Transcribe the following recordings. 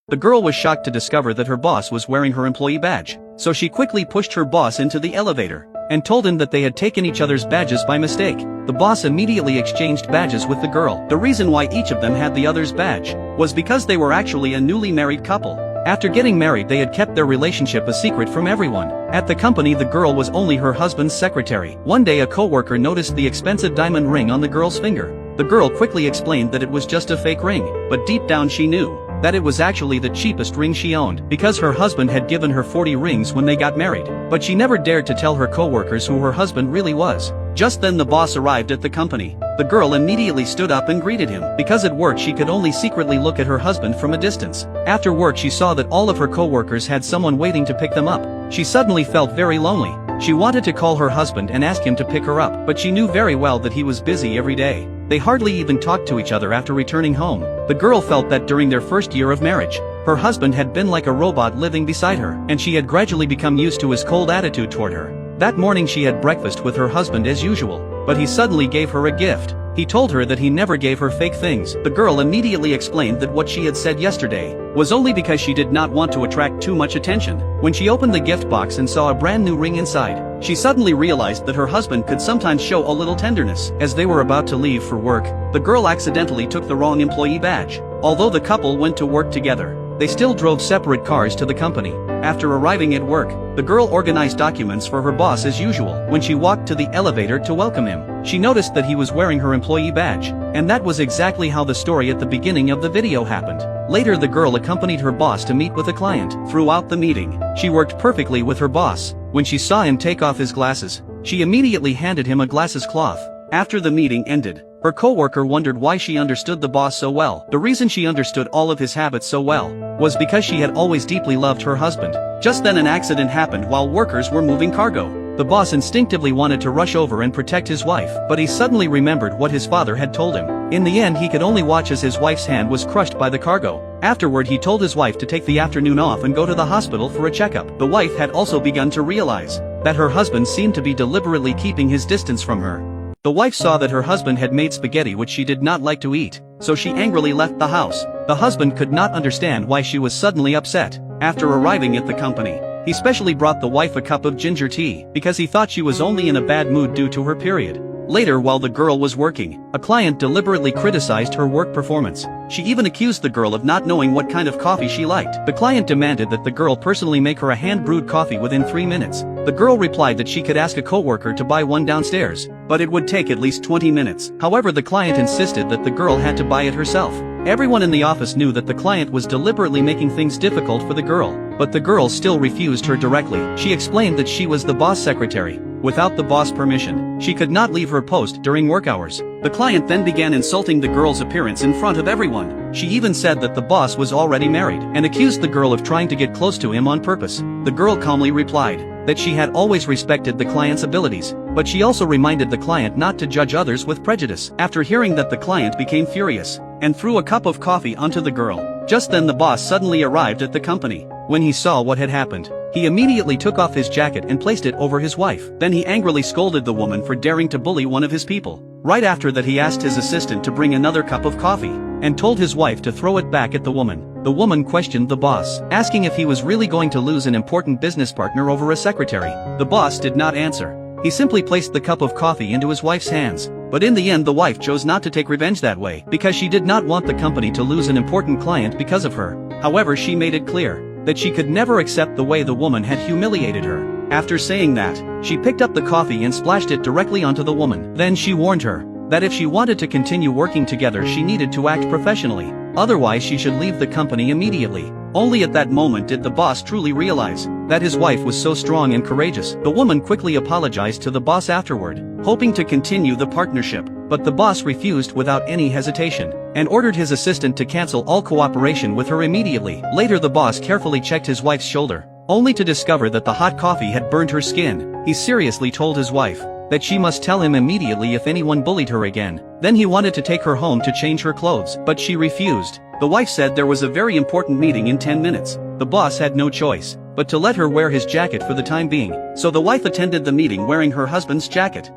The girl was shocked to discover that her boss was wearing her employee badge, so she quickly pushed her boss into the elevator and told him that they had taken each other's badges by mistake. The boss immediately exchanged badges with the girl. The reason why each of them had the other's badge was because they were actually a newly married couple. After getting married, they had kept their relationship a secret from everyone. At the company, the girl was only her husband's secretary. One day a co-worker noticed the expensive diamond ring on the girl's finger. The girl quickly explained that it was just a fake ring, but deep down she knew that it was actually the cheapest ring she owned, because her husband had given her 40 rings when they got married. But she never dared to tell her co-workers who her husband really was. Just then the boss arrived at the company. The girl immediately stood up and greeted him. Because at work she could only secretly look at her husband from a distance. After work she saw that all of her co-workers had someone waiting to pick them up. She suddenly felt very lonely. She wanted to call her husband and ask him to pick her up, but she knew very well that he was busy every day. They hardly even talked to each other after returning home. The girl felt that during their first year of marriage, her husband had been like a robot living beside her, and she had gradually become used to his cold attitude toward her. That morning she had breakfast with her husband as usual, but he suddenly gave her a gift. He told her that he never gave her fake things. The girl immediately explained that what she had said yesterday was only because she did not want to attract too much attention. When she opened the gift box and saw a brand new ring inside, she suddenly realized that her husband could sometimes show a little tenderness. As they were about to leave for work, the girl accidentally took the wrong employee badge. Although the couple went to work together, they still drove separate cars to the company. After arriving at work, the girl organized documents for her boss as usual. When she walked to the elevator to welcome him, she noticed that he was wearing her employee badge, and that was exactly how the story at the beginning of the video happened. Later the girl accompanied her boss to meet with a client. Throughout the meeting, she worked perfectly with her boss. When she saw him take off his glasses, she immediately handed him a glasses cloth. After the meeting ended, her co-worker wondered why she understood the boss so well. The reason she understood all of his habits so well was because she had always deeply loved her husband. Just then an accident happened while workers were moving cargo. The boss instinctively wanted to rush over and protect his wife, but he suddenly remembered what his father had told him. In the end he could only watch as his wife's hand was crushed by the cargo. Afterward he told his wife to take the afternoon off and go to the hospital for a checkup. The wife had also begun to realize that her husband seemed to be deliberately keeping his distance from her. The wife saw that her husband had made spaghetti which she did not like to eat, so she angrily left the house. The husband could not understand why she was suddenly upset. After arriving at the company, he specially brought the wife a cup of ginger tea, because he thought she was only in a bad mood due to her period. Later, while the girl was working, a client deliberately criticized her work performance. She even accused the girl of not knowing what kind of coffee she liked. The client demanded that the girl personally make her a hand-brewed coffee within 3 minutes. The girl replied that she could ask a coworker to buy one downstairs, but it would take at least 20 minutes. However, the client insisted that the girl had to buy it herself. Everyone in the office knew that the client was deliberately making things difficult for the girl, but the girl still refused her directly. She explained that she was the boss secretary. Without the boss' permission, she could not leave her post during work hours. The client then began insulting the girl's appearance in front of everyone. She even said that the boss was already married, and accused the girl of trying to get close to him on purpose. The girl calmly replied that she had always respected the client's abilities, but she also reminded the client not to judge others with prejudice. After hearing that, the client became furious and threw a cup of coffee onto the girl. Just then the boss suddenly arrived at the company. When he saw what had happened, he immediately took off his jacket and placed it over his wife. Then he angrily scolded the woman for daring to bully one of his people. Right after that he asked his assistant to bring another cup of coffee, and told his wife to throw it back at the woman. The woman questioned the boss, asking if he was really going to lose an important business partner over a secretary. The boss did not answer. He simply placed the cup of coffee into his wife's hands. But in the end the wife chose not to take revenge that way, because she did not want the company to lose an important client because of her. However, she made it clear that she could never accept the way the woman had humiliated her. After saying that, she picked up the coffee and splashed it directly onto the woman. Then she warned her that if she wanted to continue working together she needed to act professionally, otherwise she should leave the company immediately. Only at that moment did the boss truly realize that his wife was so strong and courageous. The woman quickly apologized to the boss afterward, hoping to continue the partnership, but the boss refused without any hesitation, and ordered his assistant to cancel all cooperation with her immediately. Later the boss carefully checked his wife's shoulder, only to discover that the hot coffee had burned her skin. He seriously told his wife that she must tell him immediately if anyone bullied her again. Then he wanted to take her home to change her clothes, but she refused. The wife said there was a very important meeting in 10 minutes. The boss had no choice but to let her wear his jacket for the time being, so the wife attended the meeting wearing her husband's jacket.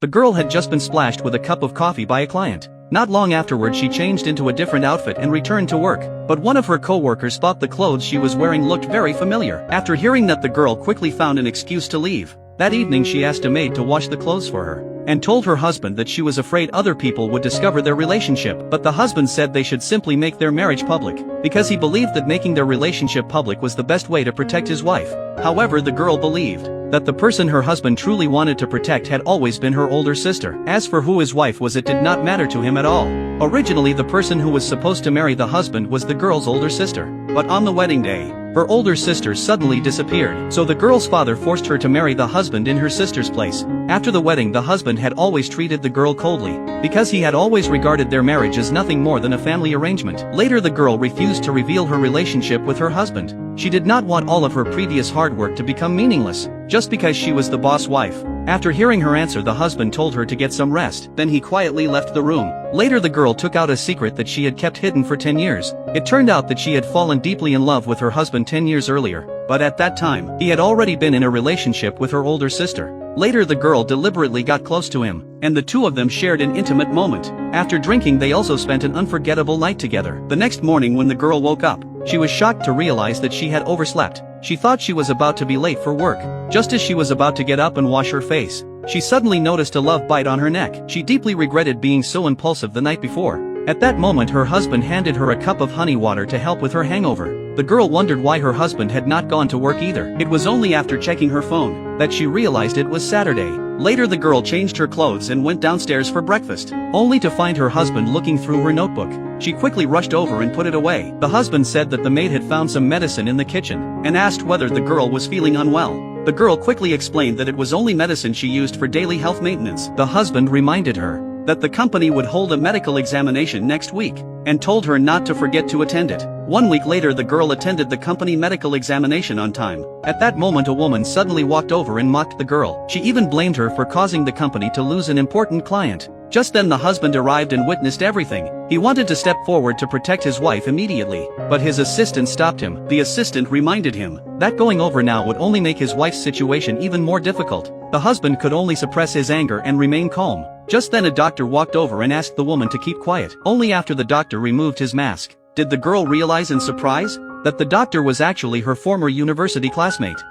The girl had just been splashed with a cup of coffee by a client. Not long afterward she changed into a different outfit and returned to work, but one of her co-workers thought the clothes she was wearing looked very familiar. After hearing that, the girl quickly found an excuse to leave. That evening she asked a maid to wash the clothes for her, and told her husband that she was afraid other people would discover their relationship, but the husband said they should simply make their marriage public, because he believed that making their relationship public was the best way to protect his wife. However, the girl believed that the person her husband truly wanted to protect had always been her older sister. As for who his wife was, it did not matter to him at all. Originally, the person who was supposed to marry the husband was the girl's older sister, but on the wedding day, her older sister suddenly disappeared, so the girl's father forced her to marry the husband in her sister's place. After the wedding, the husband had always treated the girl coldly, because he had always regarded their marriage as nothing more than a family arrangement. Later, the girl refused to reveal her relationship with her husband. She did not want all of her previous hard work to become meaningless, just because she was the boss wife. After hearing her answer, the husband told her to get some rest, then he quietly left the room. Later, the girl took out a secret that she had kept hidden for 10 years. It turned out that she had fallen deeply in love with her husband 10 years earlier, but at that time, he had already been in a relationship with her older sister. Later, the girl deliberately got close to him, and the two of them shared an intimate moment. After drinking, they also spent an unforgettable night together. The next morning, when the girl woke up, she was shocked to realize that she had overslept. She thought she was about to be late for work. Just as she was about to get up and wash her face, she suddenly noticed a love bite on her neck. She deeply regretted being so impulsive the night before. At that moment, her husband handed her a cup of honey water to help with her hangover. The girl wondered why her husband had not gone to work either. It was only after checking her phone that she realized it was Saturday. Later, the girl changed her clothes and went downstairs for breakfast, only to find her husband looking through her notebook. She quickly rushed over and put it away. The husband said that the maid had found some medicine in the kitchen, and asked whether the girl was feeling unwell. The girl quickly explained that it was only medicine she used for daily health maintenance. The husband reminded her that the company would hold a medical examination next week, and told her not to forget to attend it. 1 week later, the girl attended the company medical examination on time. At that moment, a woman suddenly walked over and mocked the girl. She even blamed her for causing the company to lose an important client. Just then, the husband arrived and witnessed everything. He wanted to step forward to protect his wife immediately, but his assistant stopped him. The assistant reminded him that going over now would only make his wife's situation even more difficult. The husband could only suppress his anger and remain calm. Just then, a doctor walked over and asked the woman to keep quiet. Only after the doctor removed his mask did the girl realize in surprise that the doctor was actually her former university classmate.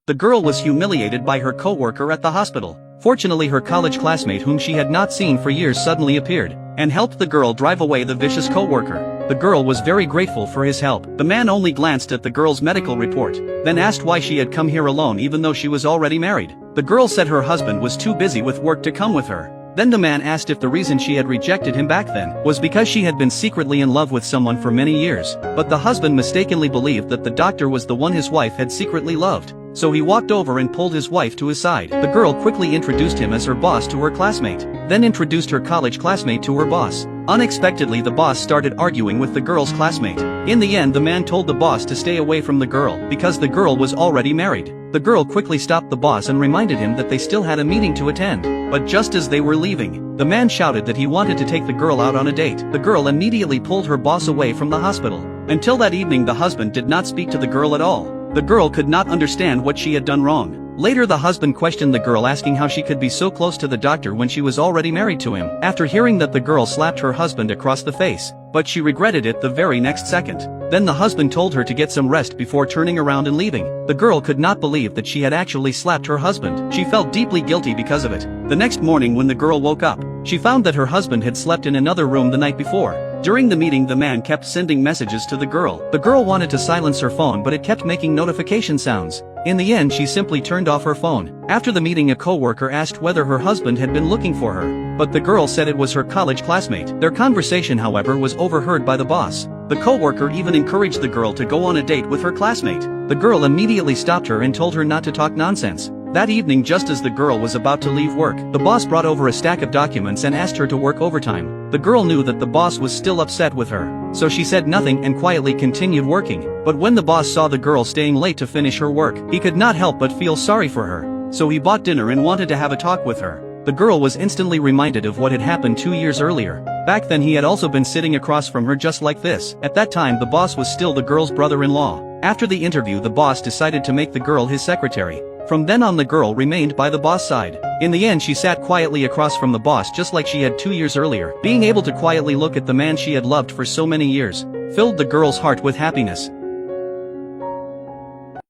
The girl was humiliated by her co-worker at the hospital. Fortunately, her college classmate, whom she had not seen for years, suddenly appeared and helped the girl drive away the vicious co-worker. The girl was very grateful for his help. The man only glanced at the girl's medical report, then asked why she had come here alone even though she was already married. The girl said her husband was too busy with work to come with her. Then the man asked if the reason she had rejected him back then was because she had been secretly in love with someone for many years, but the husband mistakenly believed that the doctor was the one his wife had secretly loved. So he walked over and pulled his wife to his side. The girl quickly introduced him as her boss to her classmate, then introduced her college classmate to her boss. Unexpectedly, the boss started arguing with the girl's classmate. In the end, the man told the boss to stay away from the girl because the girl was already married. The girl quickly stopped the boss and reminded him that they still had a meeting to attend. But just as they were leaving, the man shouted that he wanted to take the girl out on a date. The girl immediately pulled her boss away from the hospital. Until that evening, the husband did not speak to the girl at all. The girl could not understand what she had done wrong. Later, the husband questioned the girl, asking how she could be so close to the doctor when she was already married to him. After hearing that, the girl slapped her husband across the face, but she regretted it the very next second. Then the husband told her to get some rest before turning around and leaving. The girl could not believe that she had actually slapped her husband. She felt deeply guilty because of it. The next morning, when the girl woke up, she found that her husband had slept in another room the night before. During the meeting, the man kept sending messages to the girl. The girl wanted to silence her phone, but it kept making notification sounds. In the end, she simply turned off her phone. After the meeting, a co-worker asked whether her husband had been looking for her, but the girl said it was her college classmate. Their conversation, however, was overheard by the boss. The co-worker even encouraged the girl to go on a date with her classmate. The girl immediately stopped her and told her not to talk nonsense. That evening, just as the girl was about to leave work, the boss brought over a stack of documents and asked her to work overtime. The girl knew that the boss was still upset with her, so she said nothing and quietly continued working. But when the boss saw the girl staying late to finish her work, he could not help but feel sorry for her. So he bought dinner and wanted to have a talk with her. The girl was instantly reminded of what had happened 2 years earlier. Back then, he had also been sitting across from her just like this. At that time, the boss was still the girl's brother-in-law. After the interview, the boss decided to make the girl his secretary. From then on the girl remained by the boss' side. In the end she sat quietly across from the boss just like she had 2 years earlier. Being able to quietly look at the man she had loved for so many years filled the girl's heart with happiness.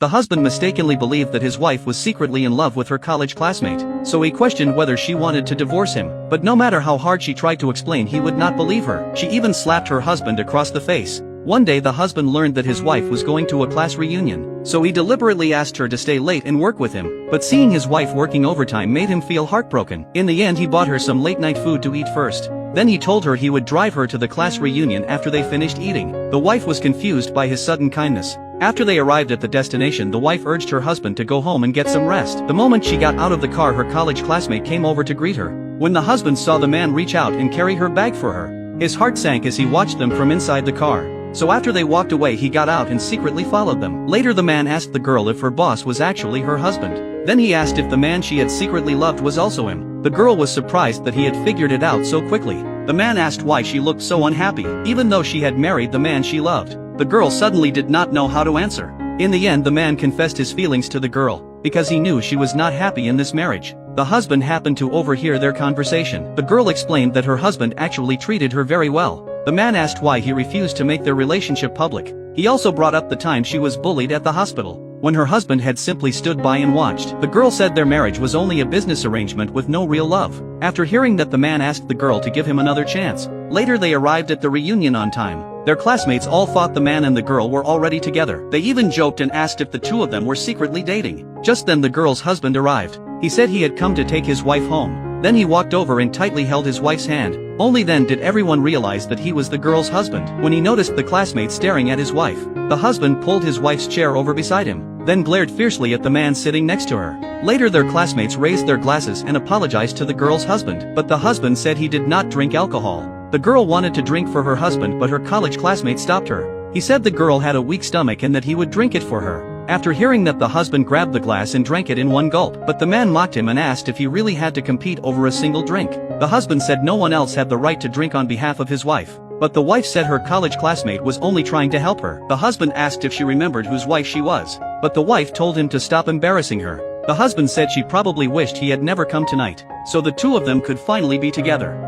The husband mistakenly believed that his wife was secretly in love with her college classmate, so he questioned whether she wanted to divorce him, but no matter how hard she tried to explain he would not believe her. She even slapped her husband across the face. One day the husband learned that his wife was going to a class reunion, so he deliberately asked her to stay late and work with him, but seeing his wife working overtime made him feel heartbroken. In the end he bought her some late-night food to eat first. Then he told her he would drive her to the class reunion after they finished eating. The wife was confused by his sudden kindness. After they arrived at the destination the wife urged her husband to go home and get some rest. The moment she got out of the car her college classmate came over to greet her. When the husband saw the man reach out and carry her bag for her, his heart sank as he watched them from inside the car. So after they walked away he got out and secretly followed them. Later the man asked the girl if her boss was actually her husband. Then he asked if the man she had secretly loved was also him. The girl was surprised that he had figured it out so quickly. The man asked why she looked so unhappy, even though she had married the man she loved. The girl suddenly did not know how to answer. In the end the man confessed his feelings to the girl, because he knew she was not happy in this marriage. The husband happened to overhear their conversation. The girl explained that her husband actually treated her very well. The man asked why he refused to make their relationship public. He also brought up the time she was bullied at the hospital, when her husband had simply stood by and watched. The girl said their marriage was only a business arrangement with no real love. After hearing that the man asked the girl to give him another chance. Later they arrived at the reunion on time. Their classmates all thought the man and the girl were already together. They even joked and asked if the two of them were secretly dating. Just then the girl's husband arrived. He said he had come to take his wife home. Then he walked over and tightly held his wife's hand. Only then did everyone realize that he was the girl's husband. When he noticed the classmate staring at his wife, the husband pulled his wife's chair over beside him, then glared fiercely at the man sitting next to her. Later their classmates raised their glasses and apologized to the girl's husband, but the husband said he did not drink alcohol. The girl wanted to drink for her husband but her college classmate stopped her. He said the girl had a weak stomach and that he would drink it for her. After hearing that the husband grabbed the glass and drank it in one gulp, but the man mocked him and asked if he really had to compete over a single drink. The husband said no one else had the right to drink on behalf of his wife. But the wife said her college classmate was only trying to help her. The husband asked if she remembered whose wife she was, but the wife told him to stop embarrassing her. The husband said she probably wished he had never come tonight, so the two of them could finally be together.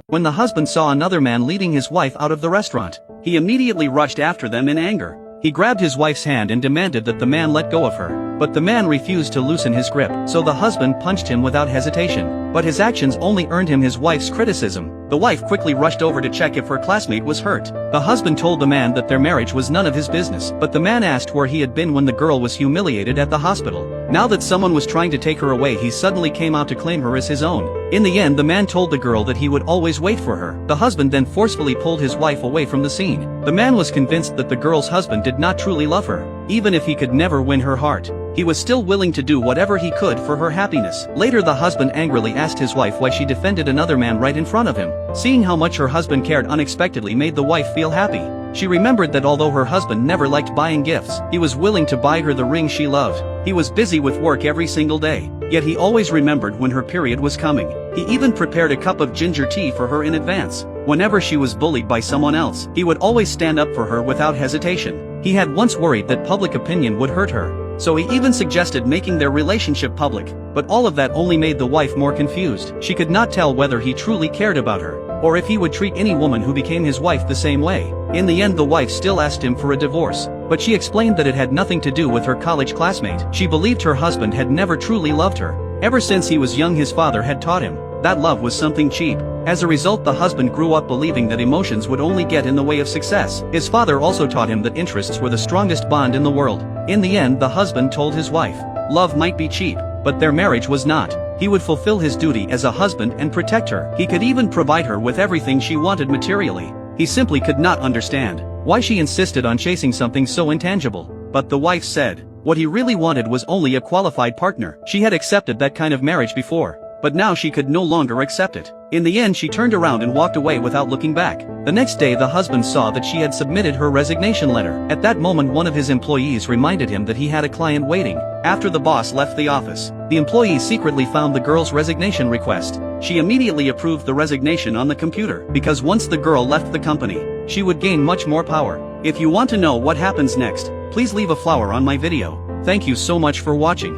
When the husband saw another man leading his wife out of the restaurant, he immediately rushed after them in anger. He grabbed his wife's hand and demanded that the man let go of her, but the man refused to loosen his grip, so the husband punched him without hesitation. But his actions only earned him his wife's criticism. The wife quickly rushed over to check if her classmate was hurt. The husband told the man that their marriage was none of his business, but the man asked where he had been when the girl was humiliated at the hospital. Now that someone was trying to take her away, he suddenly came out to claim her as his own. In the end, the man told the girl that he would always wait for her. The husband then forcefully pulled his wife away from the scene. The man was convinced that the girl's husband did not truly love her. Even if he could never win her heart, he was still willing to do whatever he could for her happiness. Later the husband angrily asked his wife why she defended another man right in front of him. Seeing how much her husband cared unexpectedly made the wife feel happy. She remembered that although her husband never liked buying gifts, he was willing to buy her the ring she loved. He was busy with work every single day, yet he always remembered when her period was coming. He even prepared a cup of ginger tea for her in advance. Whenever she was bullied by someone else, he would always stand up for her without hesitation. He had once worried that public opinion would hurt her, so he even suggested making their relationship public, but all of that only made the wife more confused. She could not tell whether he truly cared about her, or if he would treat any woman who became his wife the same way. In the end, the wife still asked him for a divorce, but she explained that it had nothing to do with her college classmate. She believed her husband had never truly loved her. Ever since he was young, his father had taught him that love was something cheap. As a result, the husband grew up believing that emotions would only get in the way of success. His father also taught him that interests were the strongest bond in the world. In the end, the husband told his wife, love might be cheap, but their marriage was not. He would fulfill his duty as a husband and protect her. He could even provide her with everything she wanted materially. He simply could not understand why she insisted on chasing something so intangible. But the wife said, what he really wanted was only a qualified partner. She had accepted that kind of marriage before, but now she could no longer accept it. In the end, she turned around and walked away without looking back. The next day, the husband saw that she had submitted her resignation letter. At that moment, one of his employees reminded him that he had a client waiting. After the boss left the office, the employee secretly found the girl's resignation request. She immediately approved the resignation on the computer, because once the girl left the company, she would gain much more power. If you want to know what happens next, please leave a flower on my video. Thank you so much for watching.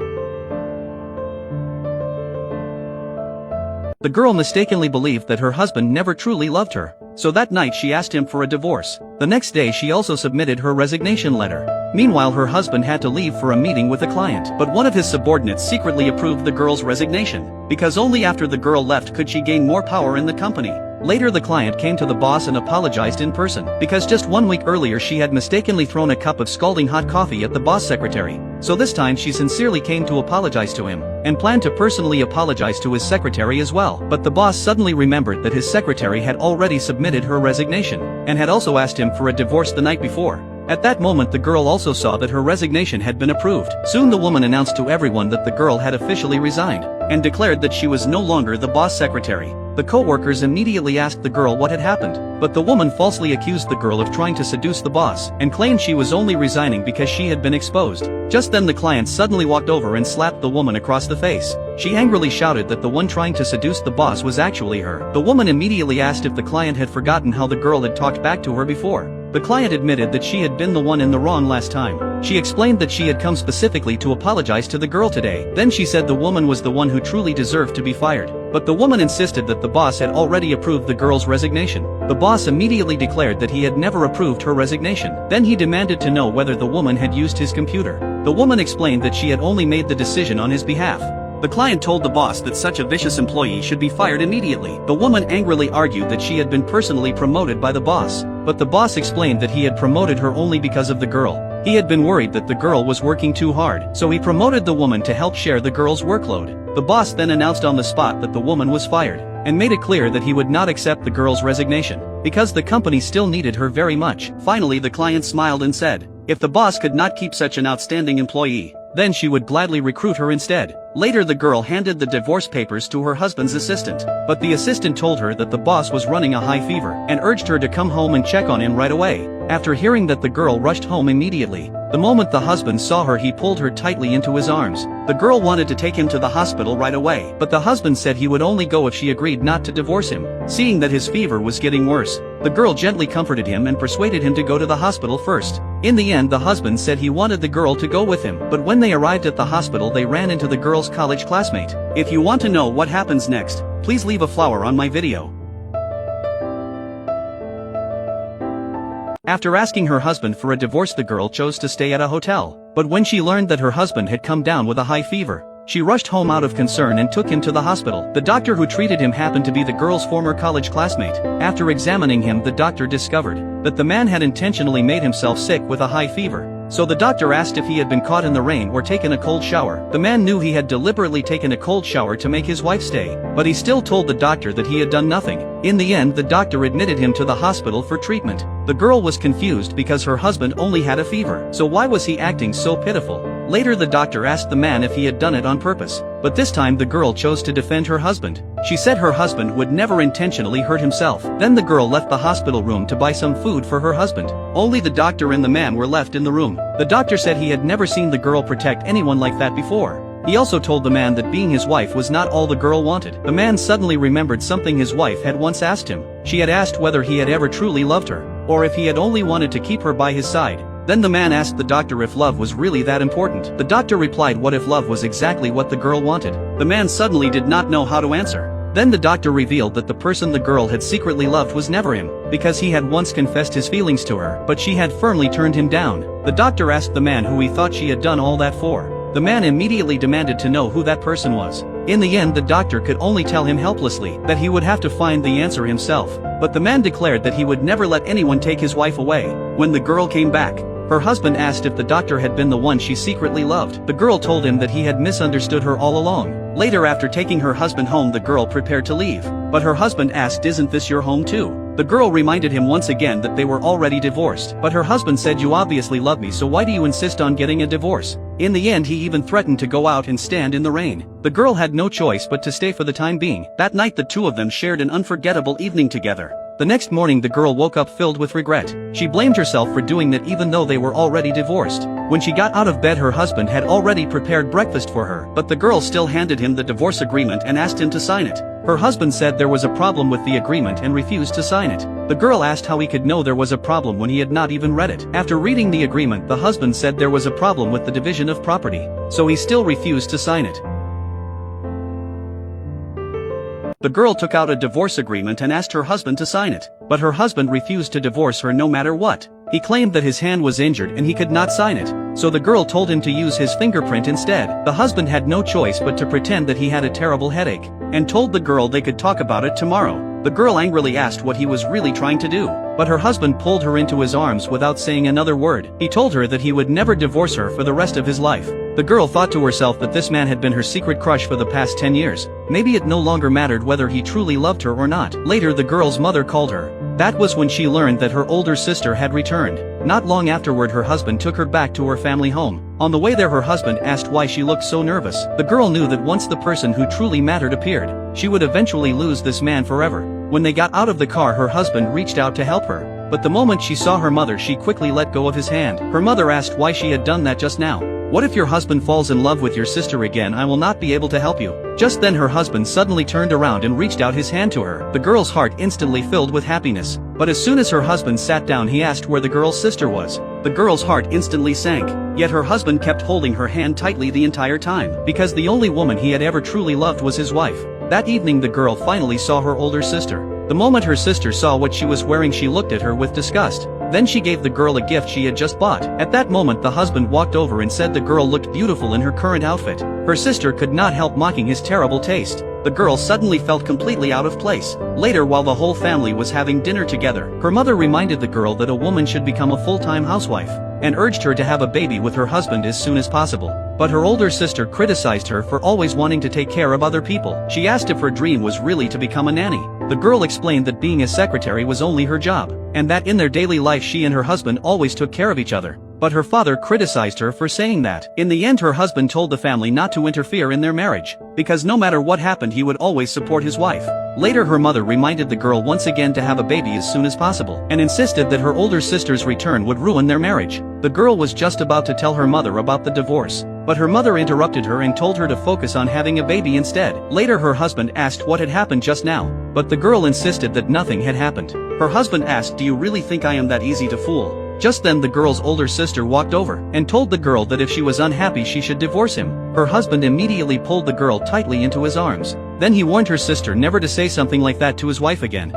The girl mistakenly believed that her husband never truly loved her, so that night she asked him for a divorce. The next day she also submitted her resignation letter. Meanwhile, her husband had to leave for a meeting with a client, but one of his subordinates secretly approved the girl's resignation, because only after the girl left could she gain more power in the company. Later the client came to the boss and apologized in person, because just 1 week earlier she had mistakenly thrown a cup of scalding hot coffee at the boss' secretary. So this time she sincerely came to apologize to him, and planned to personally apologize to his secretary as well. But the boss suddenly remembered that his secretary had already submitted her resignation, and had also asked him for a divorce the night before. At that moment the girl also saw that her resignation had been approved. Soon the woman announced to everyone that the girl had officially resigned, and declared that she was no longer the boss' secretary. The co-workers immediately asked the girl what had happened, but the woman falsely accused the girl of trying to seduce the boss, and claimed she was only resigning because she had been exposed. Just then the client suddenly walked over and slapped the woman across the face. She angrily shouted that the one trying to seduce the boss was actually her. The woman immediately asked if the client had forgotten how the girl had talked back to her before. The client admitted that she had been the one in the wrong last time. She explained that she had come specifically to apologize to the girl today. Then she said the woman was the one who truly deserved to be fired. But the woman insisted that the boss had already approved the girl's resignation. The boss immediately declared that he had never approved her resignation. Then he demanded to know whether the woman had used his computer. The woman explained that she had only made the decision on his behalf. The client told the boss that such a vicious employee should be fired immediately. The woman angrily argued that she had been personally promoted by the boss, but the boss explained that he had promoted her only because of the girl. He had been worried that the girl was working too hard, so he promoted the woman to help share the girl's workload. The boss then announced on the spot that the woman was fired, and made it clear that he would not accept the girl's resignation, because the company still needed her very much. Finally the client smiled and said, if the boss could not keep such an outstanding employee, then she would gladly recruit her instead. Later the girl handed the divorce papers to her husband's assistant, but the assistant told her that the boss was running a high fever, and urged her to come home and check on him right away. After hearing that, the girl rushed home immediately. The moment the husband saw her, he pulled her tightly into his arms. The girl wanted to take him to the hospital right away, but the husband said he would only go if she agreed not to divorce him. Seeing that his fever was getting worse, the girl gently comforted him and persuaded him to go to the hospital first. In the end, the husband said he wanted the girl to go with him, but when they arrived at the hospital they ran into the girl's college classmate. If you want to know what happens next, please leave a flower on my video. After asking her husband for a divorce, the girl chose to stay at a hotel, but when she learned that her husband had come down with a high fever, she rushed home out of concern and took him to the hospital. The doctor who treated him happened to be the girl's former college classmate. After examining him, the doctor discovered that the man had intentionally made himself sick with a high fever. So the doctor asked if he had been caught in the rain or taken a cold shower. The man knew he had deliberately taken a cold shower to make his wife stay, but he still told the doctor that he had done nothing. In the end, the doctor admitted him to the hospital for treatment. The girl was confused because her husband only had a fever, so why was he acting so pitiful? Later the doctor asked the man if he had done it on purpose, but this time the girl chose to defend her husband. She said her husband would never intentionally hurt himself. Then the girl left the hospital room to buy some food for her husband. Only the doctor and the man were left in the room. The doctor said he had never seen the girl protect anyone like that before. He also told the man that being his wife was not all the girl wanted. The man suddenly remembered something his wife had once asked him. She had asked whether he had ever truly loved her, or if he had only wanted to keep her by his side. Then the man asked the doctor if love was really that important. The doctor replied, what if love was exactly what the girl wanted? The man suddenly did not know how to answer. Then the doctor revealed that the person the girl had secretly loved was never him, because he had once confessed his feelings to her, but she had firmly turned him down. The doctor asked the man who he thought she had done all that for. The man immediately demanded to know who that person was. In the end, the doctor could only tell him helplessly that he would have to find the answer himself. But the man declared that he would never let anyone take his wife away. When the girl came back, her husband asked if the doctor had been the one she secretly loved. The girl told him that he had misunderstood her all along. Later, after taking her husband home, the girl prepared to leave, but her husband asked, "Isn't this your home too?" The girl reminded him once again that they were already divorced, but her husband said, "You obviously love me, so why do you insist on getting a divorce?" In the end, he even threatened to go out and stand in the rain. The girl had no choice but to stay for the time being. That night the two of them shared an unforgettable evening together. The next morning the girl woke up filled with regret. She blamed herself for doing that even though they were already divorced. When she got out of bed, her husband had already prepared breakfast for her, but the girl still handed him the divorce agreement and asked him to sign it. Her husband said there was a problem with the agreement and refused to sign it. The girl asked how he could know there was a problem when he had not even read it. After reading the agreement, the husband said there was a problem with the division of property, so he still refused to sign it. The girl took out a divorce agreement and asked her husband to sign it, but her husband refused to divorce her no matter what. He claimed that his hand was injured and he could not sign it, so the girl told him to use his fingerprint instead. The husband had no choice but to pretend that he had a terrible headache, and told the girl they could talk about it tomorrow. The girl angrily asked what he was really trying to do, but her husband pulled her into his arms without saying another word. He told her that he would never divorce her for the rest of his life. The girl thought to herself that this man had been her secret crush for the past 10 years. Maybe it no longer mattered whether he truly loved her or not. Later, the girl's mother called her. That was when she learned that her older sister had returned. Not long afterward, her husband took her back to her family home. On the way there, her husband asked why she looked so nervous. The girl knew that once the person who truly mattered appeared, she would eventually lose this man forever. When they got out of the car, her husband reached out to help her, but the moment she saw her mother, she quickly let go of his hand. Her mother asked why she had done that just now. What if your husband falls in love with your sister again? I will not be able to help you. Just then her husband suddenly turned around and reached out his hand to her. The girl's heart instantly filled with happiness. But as soon as her husband sat down, he asked where the girl's sister was. The girl's heart instantly sank, yet her husband kept holding her hand tightly the entire time, because the only woman he had ever truly loved was his wife. That evening, the girl finally saw her older sister. The moment her sister saw what she was wearing, she looked at her with disgust. Then she gave the girl a gift she had just bought. At that moment, the husband walked over and said the girl looked beautiful in her current outfit. Her sister could not help mocking his terrible taste. The girl suddenly felt completely out of place. Later, while the whole family was having dinner together, her mother reminded the girl that a woman should become a full-time housewife, and urged her to have a baby with her husband as soon as possible. But her older sister criticized her for always wanting to take care of other people. She asked if her dream was really to become a nanny. The girl explained that being a secretary was only her job, and that in their daily life she and her husband always took care of each other. But her father criticized her for saying that. In the end, her husband told the family not to interfere in their marriage, because no matter what happened, he would always support his wife. Later, her mother reminded the girl once again to have a baby as soon as possible, and insisted that her older sister's return would ruin their marriage. The girl was just about to tell her mother about the divorce, but her mother interrupted her and told her to focus on having a baby instead. Later, her husband asked what had happened just now, but the girl insisted that nothing had happened. Her husband asked, "Do you really think I am that easy to fool?" Just then, the girl's older sister walked over and told the girl that if she was unhappy, she should divorce him. Her husband immediately pulled the girl tightly into his arms. Then he warned her sister never to say something like that to his wife again,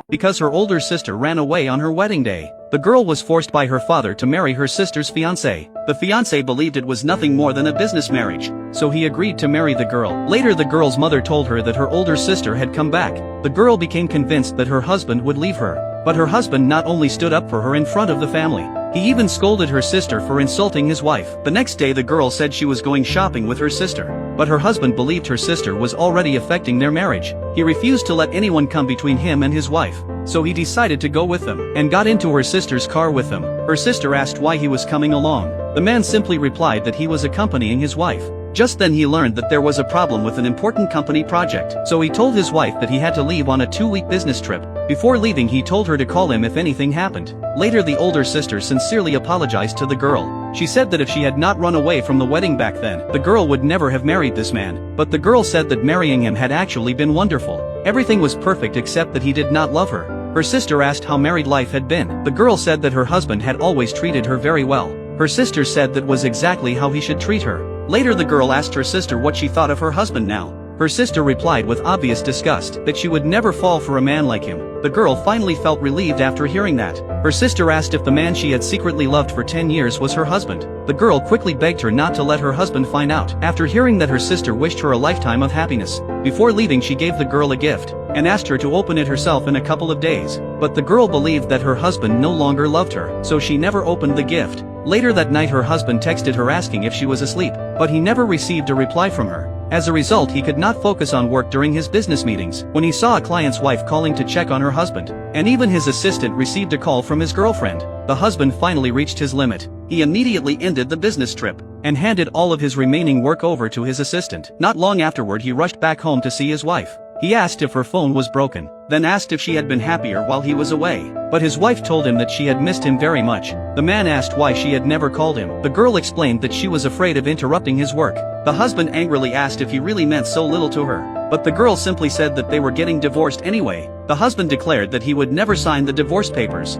because her older sister ran away on her wedding day. The girl was forced by her father to marry her sister's fiancé. The fiancé believed it was nothing more than a business marriage, so he agreed to marry the girl. Later, the girl's mother told her that her older sister had come back. The girl became convinced that her husband would leave her, but her husband not only stood up for her in front of the family, he even scolded her sister for insulting his wife. The next day, the girl said she was going shopping with her sister, but her husband believed her sister was already affecting their marriage. He refused to let anyone come between him and his wife, so he decided to go with them, and got into her sister's car with them. Her sister asked why he was coming along. The man simply replied that he was accompanying his wife. Just then, he learned that there was a problem with an important company project, so he told his wife that he had to leave on a 2-week business trip. Before leaving, he told her to call him if anything happened. Later, the older sister sincerely apologized to the girl. She said that if she had not run away from the wedding back then, the girl would never have married this man. But the girl said that marrying him had actually been wonderful. Everything was perfect except that he did not love her. Her sister asked how married life had been. The girl said that her husband had always treated her very well. Her sister said that was exactly how he should treat her. Later, the girl asked her sister what she thought of her husband now. Her sister replied with obvious disgust that she would never fall for a man like him. The girl finally felt relieved after hearing that. Her sister asked if the man she had secretly loved for 10 years was her husband. The girl quickly begged her not to let her husband find out. After hearing that her sister wished her a lifetime of happiness, before leaving she gave the girl a gift, and asked her to open it herself in a couple of days. But the girl believed that her husband no longer loved her, so she never opened the gift. Later that night, her husband texted her asking if she was asleep, but he never received a reply from her. As a result, he could not focus on work during his business meetings. When he saw a client's wife calling to check on her husband, and even his assistant received a call from his girlfriend, the husband finally reached his limit. He immediately ended the business trip, and handed all of his remaining work over to his assistant. Not long afterward, he rushed back home to see his wife. He asked if her phone was broken, then asked if she had been happier while he was away. But his wife told him that she had missed him very much. The man asked why she had never called him. The girl explained that she was afraid of interrupting his work. The husband angrily asked if he really meant so little to her. But the girl simply said that they were getting divorced anyway. The husband declared that he would never sign the divorce papers.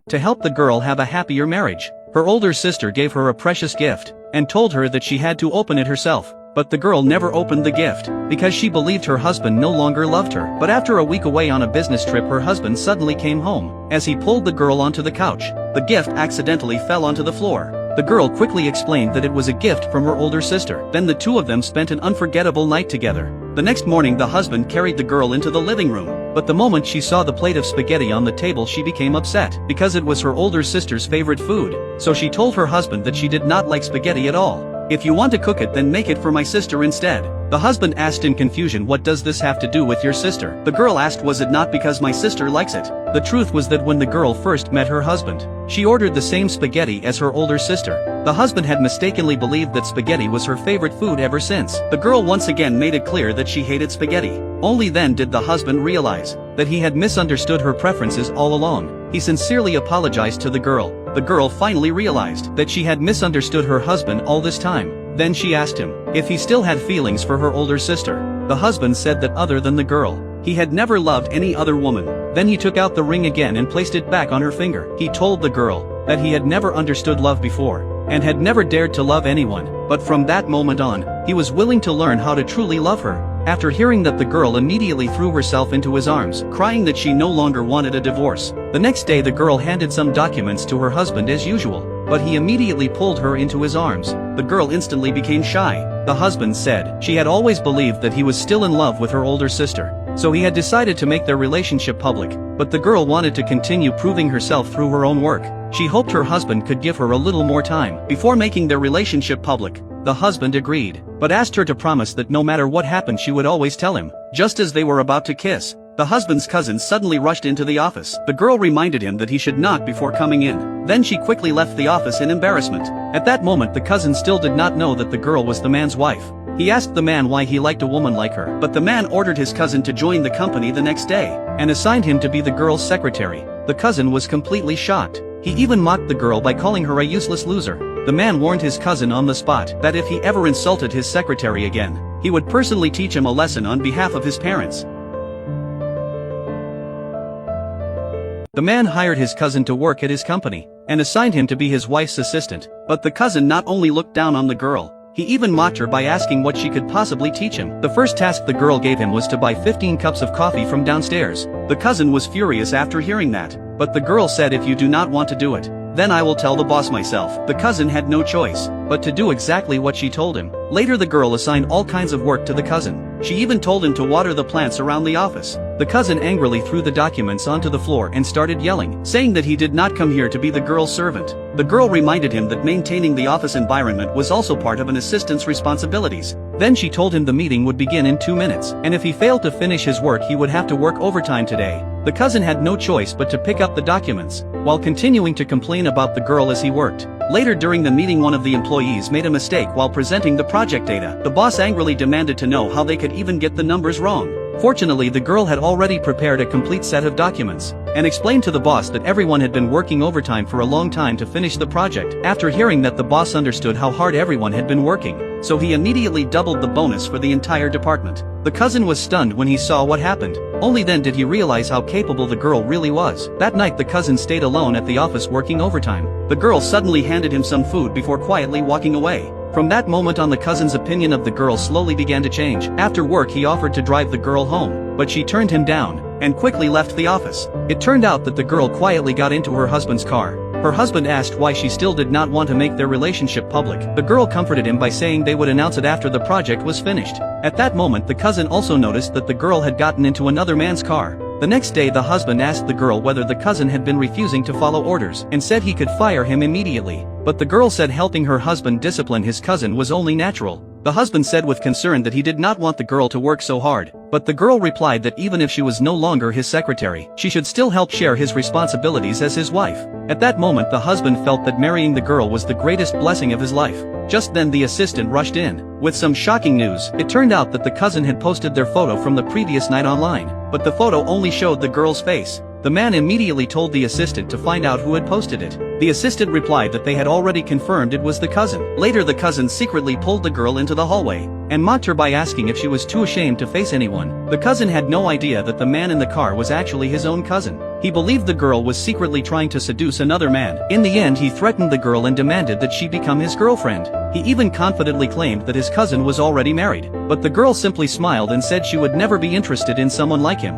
To help the girl have a happier marriage, her older sister gave her a precious gift, and told her that she had to open it herself. But the girl never opened the gift, because she believed her husband no longer loved her. But after a week away on a business trip, her husband suddenly came home. As he pulled the girl onto the couch, the gift accidentally fell onto the floor. The girl quickly explained that it was a gift from her older sister. Then the two of them spent an unforgettable night together. The next morning the husband carried the girl into the living room, but the moment she saw the plate of spaghetti on the table she became upset, because it was her older sister's favorite food. So she told her husband that she did not like spaghetti at all. "If you want to cook it, then make it for my sister instead." The husband asked in confusion, "What does this have to do with your sister?" The girl asked, "Was it not because my sister likes it?" The truth was that when the girl first met her husband, she ordered the same spaghetti as her older sister. The husband had mistakenly believed that spaghetti was her favorite food ever since. The girl once again made it clear that she hated spaghetti. Only then did the husband realize that he had misunderstood her preferences all along. He sincerely apologized to the girl. The girl finally realized that she had misunderstood her husband all this time. Then she asked him if he still had feelings for her older sister. The husband said that other than the girl, he had never loved any other woman. Then he took out the ring again and placed it back on her finger. He told the girl that he had never understood love before, and had never dared to love anyone. But from that moment on, he was willing to learn how to truly love her. After hearing that, the girl immediately threw herself into his arms, crying that she no longer wanted a divorce. The next day the girl handed some documents to her husband as usual, but he immediately pulled her into his arms. The girl instantly became shy. The husband said she had always believed that he was still in love with her older sister, so he had decided to make their relationship public. But the girl wanted to continue proving herself through her own work. She hoped her husband could give her a little more time before making their relationship public. The husband agreed, but asked her to promise that no matter what happened she would always tell him. Just as they were about to kiss, the husband's cousin suddenly rushed into the office. The girl reminded him that he should knock before coming in. Then she quickly left the office in embarrassment. At that moment the cousin still did not know that the girl was the man's wife. He asked the man why he liked a woman like her, but the man ordered his cousin to join the company the next day, and assigned him to be the girl's secretary. The cousin was completely shocked. He even mocked the girl by calling her a useless loser. The man warned his cousin on the spot that if he ever insulted his secretary again, he would personally teach him a lesson on behalf of his parents. The man hired his cousin to work at his company, and assigned him to be his wife's assistant. But the cousin not only looked down on the girl, he even mocked her by asking what she could possibly teach him. The first task the girl gave him was to buy 15 cups of coffee from downstairs. The cousin was furious after hearing that, but the girl said, "If you do not want to do it, then I will tell the boss myself." The cousin had no choice but to do exactly what she told him. Later the girl assigned all kinds of work to the cousin. She even told him to water the plants around the office. The cousin angrily threw the documents onto the floor and started yelling, saying that he did not come here to be the girl's servant. The girl reminded him that maintaining the office environment was also part of an assistant's responsibilities. Then she told him the meeting would begin in 2 minutes, and if he failed to finish his work he would have to work overtime today. The cousin had no choice but to pick up the documents, while continuing to complain about the girl as he worked. Later during the meeting one of the employees made a mistake while presenting the project data. The boss angrily demanded to know how they could even get the numbers wrong. Fortunately the girl had already prepared a complete set of documents, and explained to the boss that everyone had been working overtime for a long time to finish the project. After hearing that, the boss understood how hard everyone had been working, so he immediately doubled the bonus for the entire department. The cousin was stunned when he saw what happened. Only then did he realize how capable the girl really was. That night the cousin stayed alone at the office working overtime. The girl suddenly handed him some food before quietly walking away. From that moment on the cousin's opinion of the girl slowly began to change. After work he offered to drive the girl home, but she turned him down, and quickly left the office. It turned out that the girl quietly got into her husband's car. Her husband asked why she still did not want to make their relationship public. The girl comforted him by saying they would announce it after the project was finished. At that moment the cousin also noticed that the girl had gotten into another man's car. The next day the husband asked the girl whether the cousin had been refusing to follow orders, and said he could fire him immediately. But the girl said helping her husband discipline his cousin was only natural. The husband said with concern that he did not want the girl to work so hard, but the girl replied that even if she was no longer his secretary, she should still help share his responsibilities as his wife. At that moment the husband felt that marrying the girl was the greatest blessing of his life. Just then the assistant rushed in with some shocking news. It turned out that the cousin had posted their photo from the previous night online, but the photo only showed the girl's face. The man immediately told the assistant to find out who had posted it. The assistant replied that they had already confirmed it was the cousin. Later the cousin secretly pulled the girl into the hallway and mocked her by asking if she was too ashamed to face anyone. The cousin had no idea that the man in the car was actually his own cousin. He believed the girl was secretly trying to seduce another man. In the end he threatened the girl and demanded that she become his girlfriend. He even confidently claimed that his cousin was already married. But the girl simply smiled and said she would never be interested in someone like him.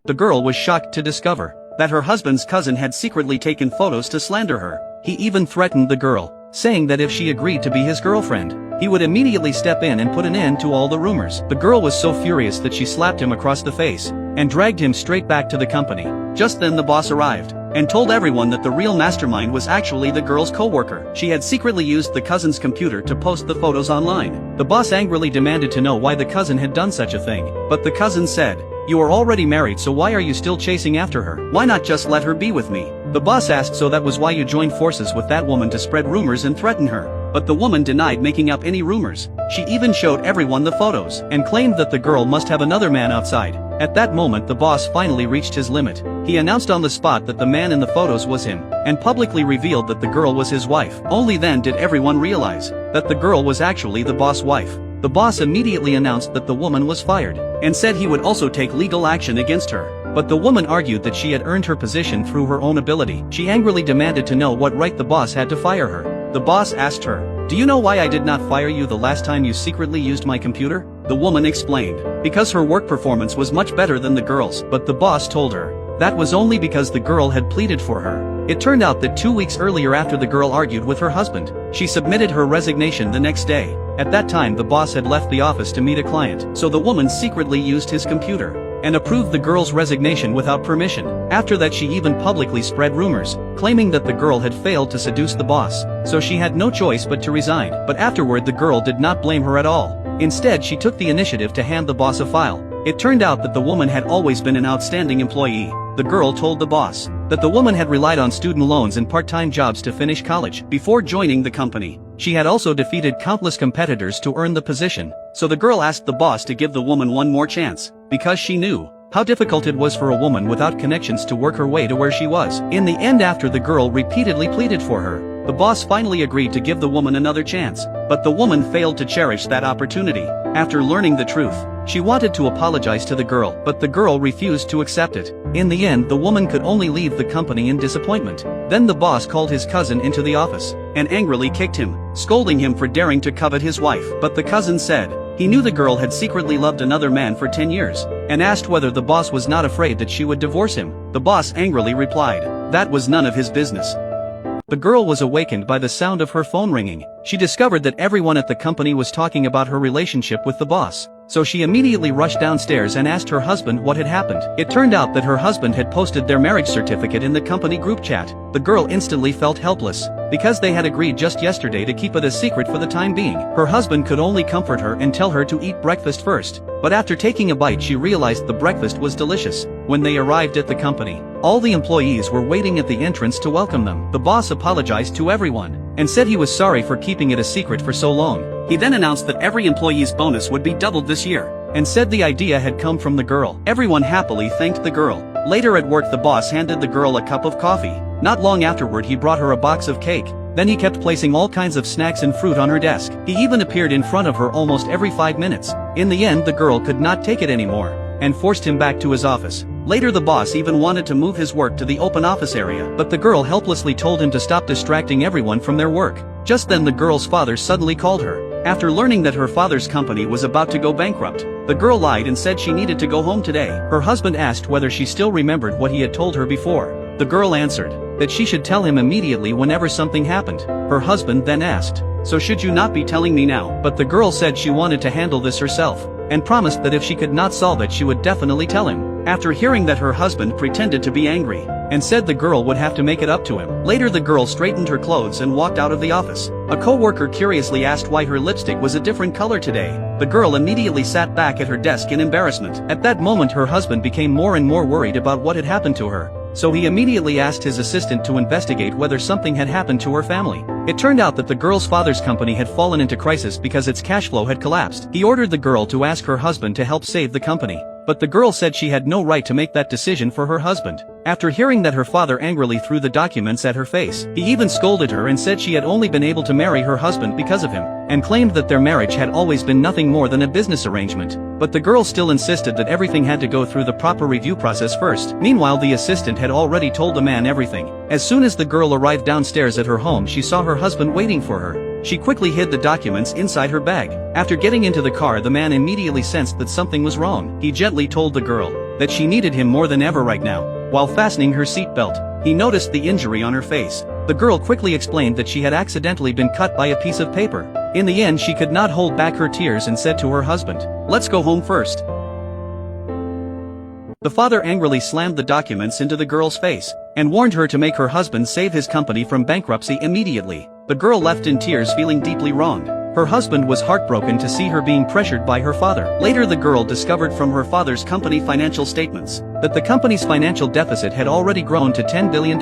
The girl was shocked to discover that her husband's cousin had secretly taken photos to slander her. He even threatened the girl, saying that if she agreed to be his girlfriend, he would immediately step in and put an end to all the rumors. The girl was so furious that she slapped him across the face and dragged him straight back to the company. Just then the boss arrived and told everyone that the real mastermind was actually the girl's co-worker. She had secretly used the cousin's computer to post the photos online. The boss angrily demanded to know why the cousin had done such a thing, but the cousin said, "You are already married, so why are you still chasing after her? Why not just let her be with me?" The boss asked, "So that was why you joined forces with that woman to spread rumors and threaten her?" But the woman denied making up any rumors. She even showed everyone the photos and claimed that the girl must have another man outside. At that moment the boss finally reached his limit. He announced on the spot that the man in the photos was him, and publicly revealed that the girl was his wife. Only then did everyone realize that the girl was actually the boss' wife. The boss immediately announced that the woman was fired, and said he would also take legal action against her. But the woman argued that she had earned her position through her own ability. She angrily demanded to know what right the boss had to fire her. The boss asked her, "Do you know why I did not fire you the last time you secretly used my computer?" The woman explained, "Because her work performance was much better than the girl's." But the boss told her that was only because the girl had pleaded for her. It turned out that 2 weeks earlier, after the girl argued with her husband, she submitted her resignation the next day. At that time the boss had left the office to meet a client, so the woman secretly used his computer and approved the girl's resignation without permission. After that she even publicly spread rumors, claiming that the girl had failed to seduce the boss, so she had no choice but to resign. But afterward the girl did not blame her at all. Instead she took the initiative to hand the boss a file. It turned out that the woman had always been an outstanding employee. The girl told the boss that the woman had relied on student loans and part-time jobs to finish college before joining the company. She had also defeated countless competitors to earn the position, so the girl asked the boss to give the woman one more chance, because she knew how difficult it was for a woman without connections to work her way to where she was. In the end, after the girl repeatedly pleaded for her, the boss finally agreed to give the woman another chance, but the woman failed to cherish that opportunity. After learning the truth, she wanted to apologize to the girl, but the girl refused to accept it. In the end, the woman could only leave the company in disappointment. Then the boss called his cousin into the office and angrily kicked him, scolding him for daring to covet his wife. But the cousin said he knew the girl had secretly loved another man for 10 years, and asked whether the boss was not afraid that she would divorce him. The boss angrily replied that was none of his business. The girl was awakened by the sound of her phone ringing. She discovered that everyone at the company was talking about her relationship with the boss, so she immediately rushed downstairs and asked her husband what had happened. It turned out that her husband had posted their marriage certificate in the company group chat. The girl instantly felt helpless, because they had agreed just yesterday to keep it a secret for the time being. Her husband could only comfort her and tell her to eat breakfast first, but after taking a bite she realized the breakfast was delicious. When they arrived at the company, all the employees were waiting at the entrance to welcome them. The boss apologized to everyone and said he was sorry for keeping it a secret for so long. He then announced that every employee's bonus would be doubled this year, and said the idea had come from the girl. Everyone happily thanked the girl. Later at work the boss handed the girl a cup of coffee. Not long afterward he brought her a box of cake. Then he kept placing all kinds of snacks and fruit on her desk. He even appeared in front of her almost every 5 minutes. In the end the girl could not take it anymore, and forced him back to his office. Later the boss even wanted to move his work to the open office area, but the girl helplessly told him to stop distracting everyone from their work. Just then the girl's father suddenly called her. After learning that her father's company was about to go bankrupt, the girl lied and said she needed to go home today. Her husband asked whether she still remembered what he had told her before. The girl answered that she should tell him immediately whenever something happened. Her husband then asked, "So should you not be telling me now?" But the girl said she wanted to handle this herself, and promised that if she could not solve it she would definitely tell him. After hearing that, her husband pretended to be angry and said the girl would have to make it up to him. Later the girl straightened her clothes and walked out of the office. A co-worker curiously asked why her lipstick was a different color today. The girl immediately sat back at her desk in embarrassment. At that moment her husband became more and more worried about what had happened to her. So he immediately asked his assistant to investigate whether something had happened to her family. It turned out that the girl's father's company had fallen into crisis because its cash flow had collapsed. He ordered the girl to ask her husband to help save the company. But the girl said she had no right to make that decision for her husband. After hearing that, her father angrily threw the documents at her face. He even scolded her and said she had only been able to marry her husband because of him, and claimed that their marriage had always been nothing more than a business arrangement. But the girl still insisted that everything had to go through the proper review process first. Meanwhile, the assistant had already told the man everything. As soon as the girl arrived downstairs at her home, she saw her husband waiting for her. She quickly hid the documents inside her bag. After getting into the car, the man immediately sensed that something was wrong. He gently told the girl that she needed him more than ever right now. While fastening her seatbelt, he noticed the injury on her face. The girl quickly explained that she had accidentally been cut by a piece of paper. In the end, she could not hold back her tears and said to her husband, "Let's go home first." The father angrily slammed the documents into the girl's face and warned her to make her husband save his company from bankruptcy immediately. The girl left in tears, feeling deeply wronged. Her husband was heartbroken to see her being pressured by her father. Later the girl discovered from her father's company financial statements that the company's financial deficit had already grown to $10 billion.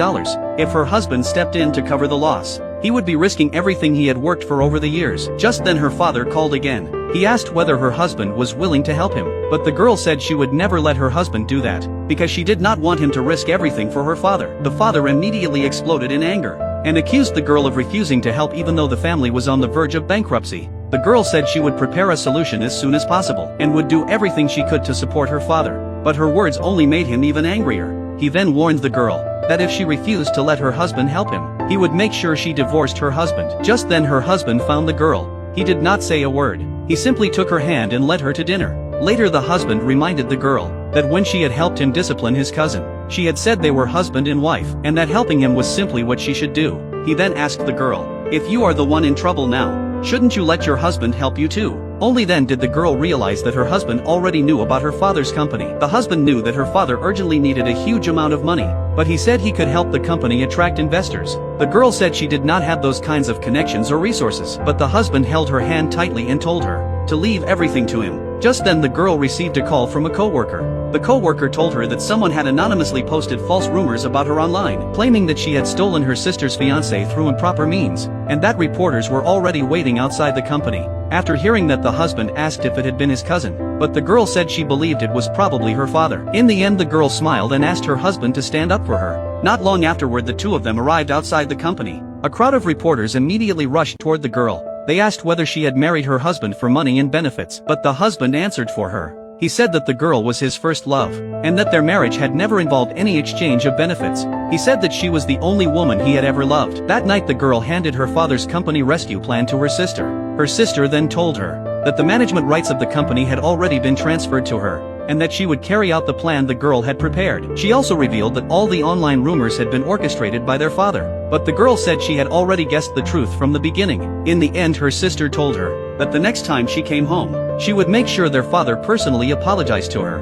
If her husband stepped in to cover the loss, he would be risking everything he had worked for over the years. Just then her father called again. He asked whether her husband was willing to help him, but the girl said she would never let her husband do that, because she did not want him to risk everything for her father. The father immediately exploded in anger and accused the girl of refusing to help even though the family was on the verge of bankruptcy. The girl said she would prepare a solution as soon as possible and would do everything she could to support her father, but her words only made him even angrier. He then warned the girl that if she refused to let her husband help him, he would make sure she divorced her husband. Just then her husband found the girl. He did not say a word. He simply took her hand and led her to dinner. Later the husband reminded the girl that when she had helped him discipline his cousin, she had said they were husband and wife, and that helping him was simply what she should do. He then asked the girl, "If you are the one in trouble now, shouldn't you let your husband help you too?" Only then did the girl realize that her husband already knew about her father's company. The husband knew that her father urgently needed a huge amount of money, but he said he could help the company attract investors. The girl said she did not have those kinds of connections or resources, but the husband held her hand tightly and told her to leave everything to him. Just then the girl received a call from a co-worker. The co-worker told her that someone had anonymously posted false rumors about her online, claiming that she had stolen her sister's fiancé through improper means, and that reporters were already waiting outside the company. After hearing that, the husband asked if it had been his cousin, but the girl said she believed it was probably her father. In the end, the girl smiled and asked her husband to stand up for her. Not long afterward, the two of them arrived outside the company. A crowd of reporters immediately rushed toward the girl. They asked whether she had married her husband for money and benefits, but the husband answered for her. He said that the girl was his first love, and that their marriage had never involved any exchange of benefits. He said that she was the only woman he had ever loved. That night the girl handed her father's company rescue plan to her sister. Her sister then told her that the management rights of the company had already been transferred to her, and that she would carry out the plan the girl had prepared. She also revealed that all the online rumors had been orchestrated by their father, but the girl said she had already guessed the truth from the beginning. In the end, her sister told her that the next time she came home, she would make sure their father personally apologized to her.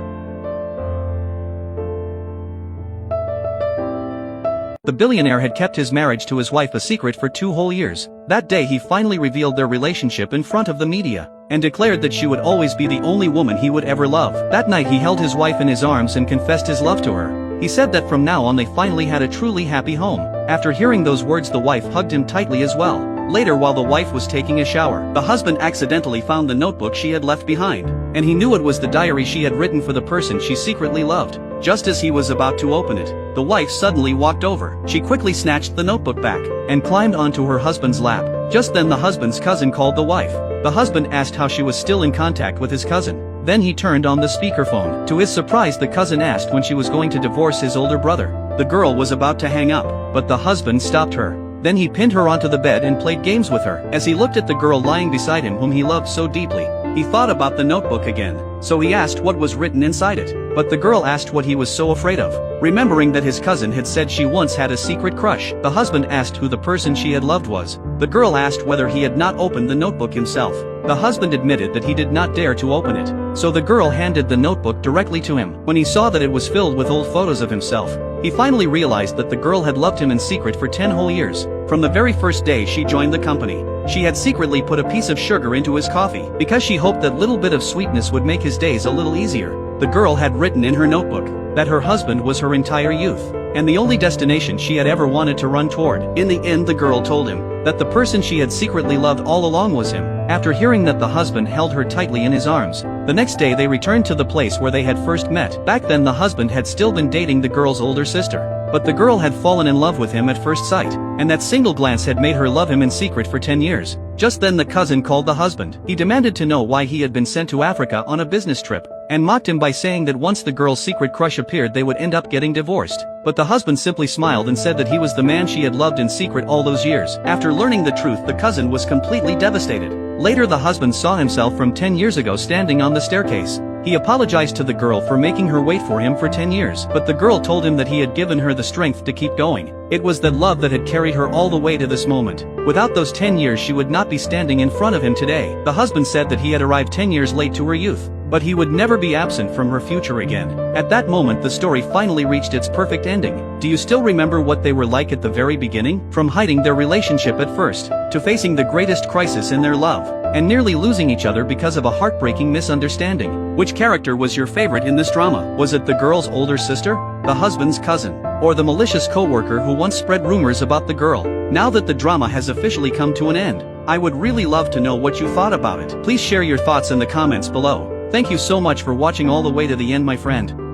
The billionaire had kept his marriage to his wife a secret for 2 whole years. That day he finally revealed their relationship in front of the media, and declared that she would always be the only woman he would ever love. That night he held his wife in his arms and confessed his love to her. He said that from now on they finally had a truly happy home. After hearing those words, the wife hugged him tightly as well. Later, while the wife was taking a shower, the husband accidentally found the notebook she had left behind, and he knew it was the diary she had written for the person she secretly loved. Just as he was about to open it, the wife suddenly walked over. She quickly snatched the notebook back and climbed onto her husband's lap. Just then the husband's cousin called the wife. The husband asked how she was still in contact with his cousin. Then he turned on the speakerphone. To his surprise, the cousin asked when she was going to divorce his older brother. The girl was about to hang up, but the husband stopped her. Then he pinned her onto the bed and played games with her. As he looked at the girl lying beside him whom he loved so deeply, he thought about the notebook again. So he asked what was written inside it. But the girl asked what he was so afraid of. Remembering that his cousin had said she once had a secret crush, the husband asked who the person she had loved was. The girl asked whether he had not opened the notebook himself. The husband admitted that he did not dare to open it. So the girl handed the notebook directly to him. When he saw that it was filled with old photos of himself, He finally realized that the girl had loved him in secret for 10 whole years. From the very first day she joined the company, she had secretly put a piece of sugar into his coffee because she hoped that little bit of sweetness would make his days a little easier. The girl had written in her notebook that her husband was her entire youth and the only destination she had ever wanted to run toward. In the end, the girl told him that the person she had secretly loved all along was him. After hearing that the husband held her tightly in his arms, the next day they returned to the place where they had first met. Back then the husband had still been dating the girl's older sister. But the girl had fallen in love with him at first sight, and that single glance had made her love him in secret for 10 years. Just then the cousin called the husband. He demanded to know why he had been sent to Africa on a business trip, and mocked him by saying that once the girl's secret crush appeared they would end up getting divorced. But the husband simply smiled and said that he was the man she had loved in secret all those years. After learning the truth, the cousin was completely devastated. Later the husband saw himself from 10 years ago standing on the staircase. He apologized to the girl for making her wait for him for 10 years, but the girl told him that he had given her the strength to keep going. It was that love that had carried her all the way to this moment. Without those 10 years she would not be standing in front of him today. The husband said that he had arrived 10 years late to her youth, but he would never be absent from her future again. At that moment the story finally reached its perfect ending. Do you still remember what they were like at the very beginning? From hiding their relationship at first, to facing the greatest crisis in their love, and nearly losing each other because of a heartbreaking misunderstanding. Which character was your favorite in this drama? Was it the girl's older sister, the husband's cousin, or the malicious co-worker who once spread rumors about the girl? Now that the drama has officially come to an end, I would really love to know what you thought about it. Please share your thoughts in the comments below. Thank you so much for watching all the way to the end, my friend.